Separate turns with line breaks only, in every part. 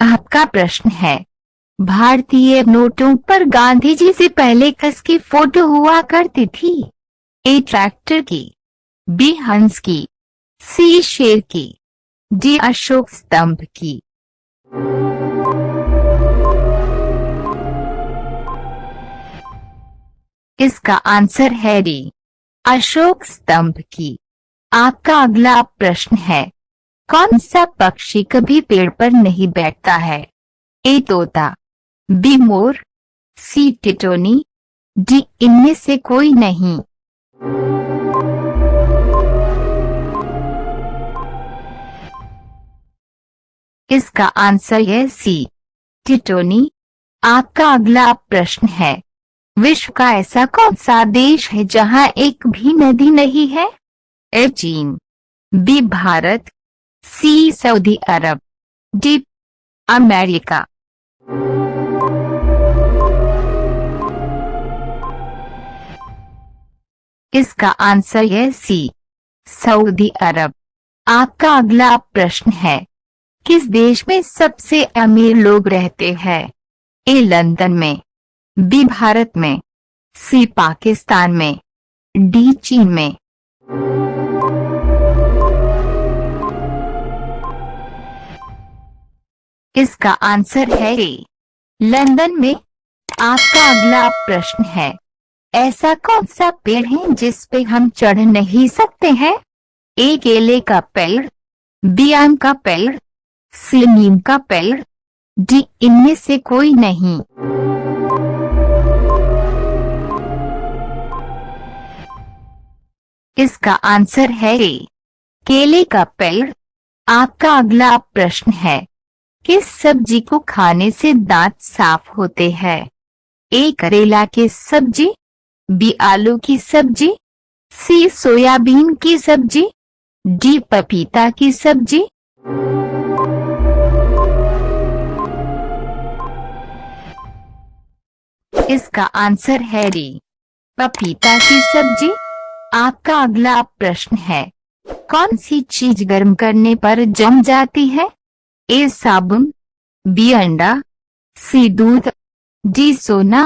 आपका प्रश्न है, भारतीय नोटों पर गांधी जी से पहले किसकी फोटो हुआ करती थी? ए ट्रैक्टर की, बी हंस की, सी शेर की, डी अशोक स्तंभ की। इसका आंसर है डी, अशोक स्तंभ की। आपका अगला प्रश्न है, कौन सा पक्षी कभी पेड़ पर नहीं बैठता है? ए तोता, बी मोर, सी टिटोनी, डी इनमें से कोई नहीं। इसका आंसर है सी, टिटोनी। आपका अगला प्रश्न है, विश्व का ऐसा कौन सा देश है जहां एक भी नदी नहीं है? ए चीन, बी भारत, सी सऊदी अरब, डी अमेरिका। इसका आंसर है सी, सऊदी अरब। आपका अगला प्रश्न है, किस देश में सबसे अमीर लोग रहते हैं? ए लंदन में, बी भारत में, सी पाकिस्तान में, डी चीन में। इसका आंसर है ए, लंदन में। आपका अगला प्रश्न है, ऐसा कौन सा पेड़ है जिस पे हम चढ़ नहीं सकते हैं? ए केले का पेड़, बी आम का पेड़, सी नीम का पेड़, डी इनमें से कोई नहीं। इसका आंसर है ए, केले का पेड़। आपका अगला प्रश्न है, किस सब्जी को खाने से दांत साफ होते हैं? ए करेला की सब्जी, बी आलू की सब्जी, सी सोयाबीन की सब्जी, डी पपीता की सब्जी। इसका आंसर है डी, पपीता की सब्जी। आपका अगला प्रश्न है, कौन सी चीज गर्म करने पर जम जाती है? ए साबुन, बी अंडा, सी दूध, डी सोना।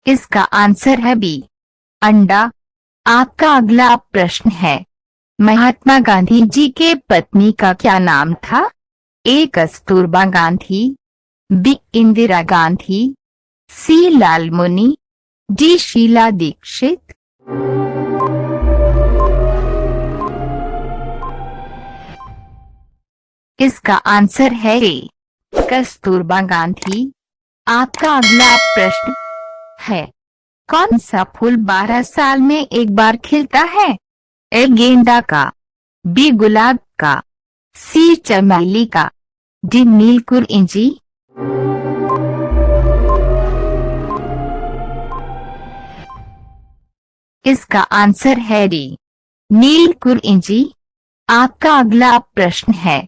इसका आंसर है बी, अंडा। आपका अगला प्रश्न है, महात्मा गांधी जी के पत्नी का क्या नाम था? ए कस्तूरबा गांधी, बी इंदिरा गांधी, सी लालमुनी, डी शीला दीक्षित। इसका आंसर है ए, कस्तूरबा गांधी। आपका अगला प्रश्न है, कौन सा फूल 12 साल में एक बार खिलता है? ए गेंदा का, बी गुलाब का, सी चमेली का, डी नीलकुरिंजी। इसका आंसर है डी, नीलकुरिंजी। आपका अगला प्रश्न है,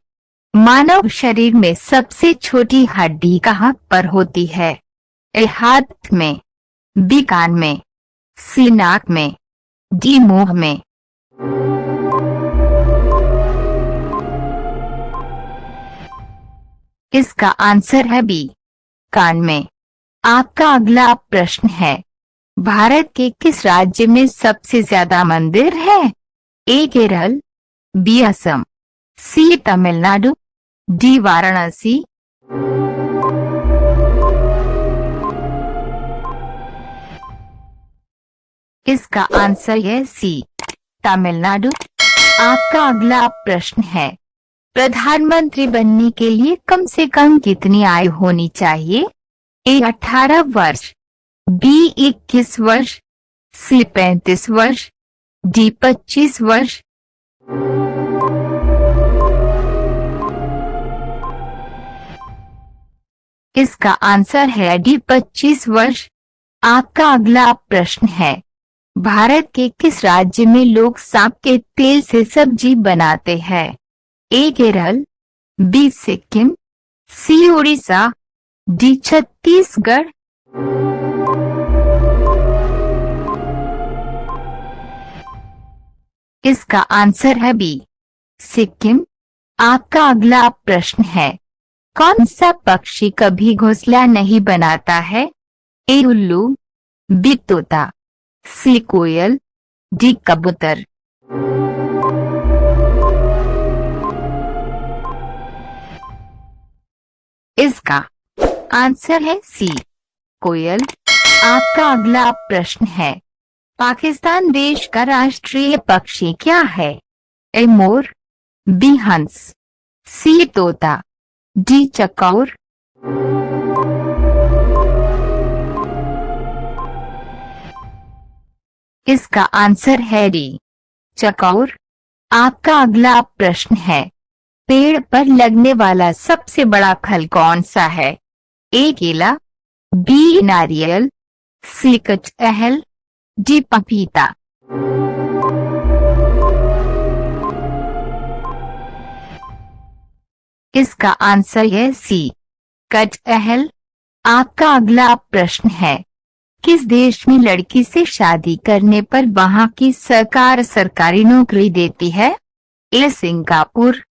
मानव शरीर में सबसे छोटी हड्डी कहाँ पर होती है? ए हाथ में, बी कान में, सी नाक में, डी मुंह में। इसका आंसर है बी, कान में। आपका अगला प्रश्न है, भारत के किस राज्य में सबसे ज्यादा मंदिर है? ए केरल, बी असम, सी तमिलनाडु, डी वाराणसी। इसका आंसर है सी, तमिलनाडु। आपका अगला प्रश्न है, प्रधानमंत्री बनने के लिए कम से कम कितनी आयु होनी चाहिए? ए 18 वर्ष, बी 21 वर्ष, सी 35 वर्ष, डी 25 वर्ष। इसका आंसर है डी 25 वर्ष। आपका अगला प्रश्न है, भारत के किस राज्य में लोग सांप के तेल से सब्जी बनाते हैं? ए केरल, बी सिक्किम, सी उड़ीसा, डी छत्तीसगढ़। इसका आंसर है बी, सिक्किम। आपका अगला प्रश्न है, कौन सा पक्षी कभी घोंसला नहीं बनाता है? ए उल्लू, बी तोता, सी कोयल, डी कबूतर। इसका आंसर है सी, कोयल। आपका अगला प्रश्न है, पाकिस्तान देश का राष्ट्रीय पक्षी क्या है? ए मोर, बी हंस, सी तोता, डी चकौर। इसका आंसर है डी, चकौर। आपका अगला प्रश्न है, पेड़ पर लगने वाला सबसे बड़ा फल कौन सा है? ए केला, बी नारियल, सी कटहल, डी पपीता। इसका आंसर है सी, कटहल। आपका अगला प्रश्न है, किस देश में लड़की से शादी करने पर वहां की सरकार सरकारी नौकरी देती है? ए सिंगापुर,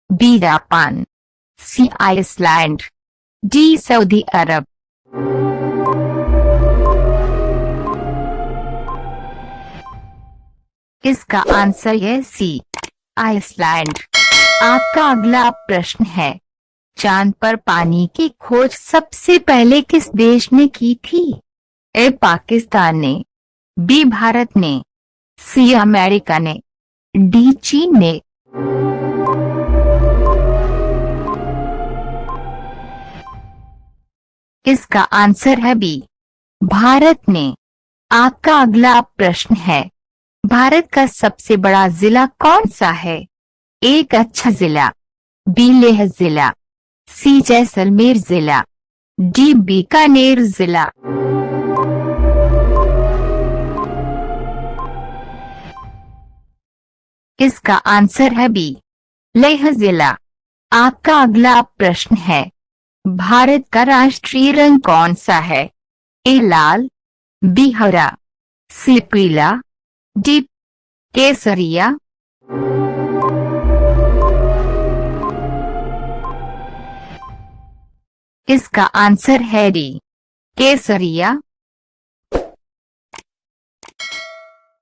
बी जापान, सी आइसलैंड, डी सऊदी अरब। इसका आंसर है सी, आइसलैंड। आपका अगला प्रश्न है, चांद पर पानी की खोज सबसे पहले किस देश ने की थी? ए पाकिस्तान ने, बी भारत ने, सी अमेरिका ने, डी चीन ने। इसका आंसर है बी, भारत ने। आपका अगला प्रश्न है, भारत का सबसे बड़ा जिला कौन सा है? ए कच्छ जिला, बी लेह जिला, सी जैसलमेर जिला, डी बीकानेर जिला। इसका आंसर है बी, लेह जिला। आपका अगला प्रश्न है, भारत का राष्ट्रीय रंग कौन सा है? ए लाल, बी हरा, सी पीला, डी केसरिया। इसका आंसर है डी, केसरिया।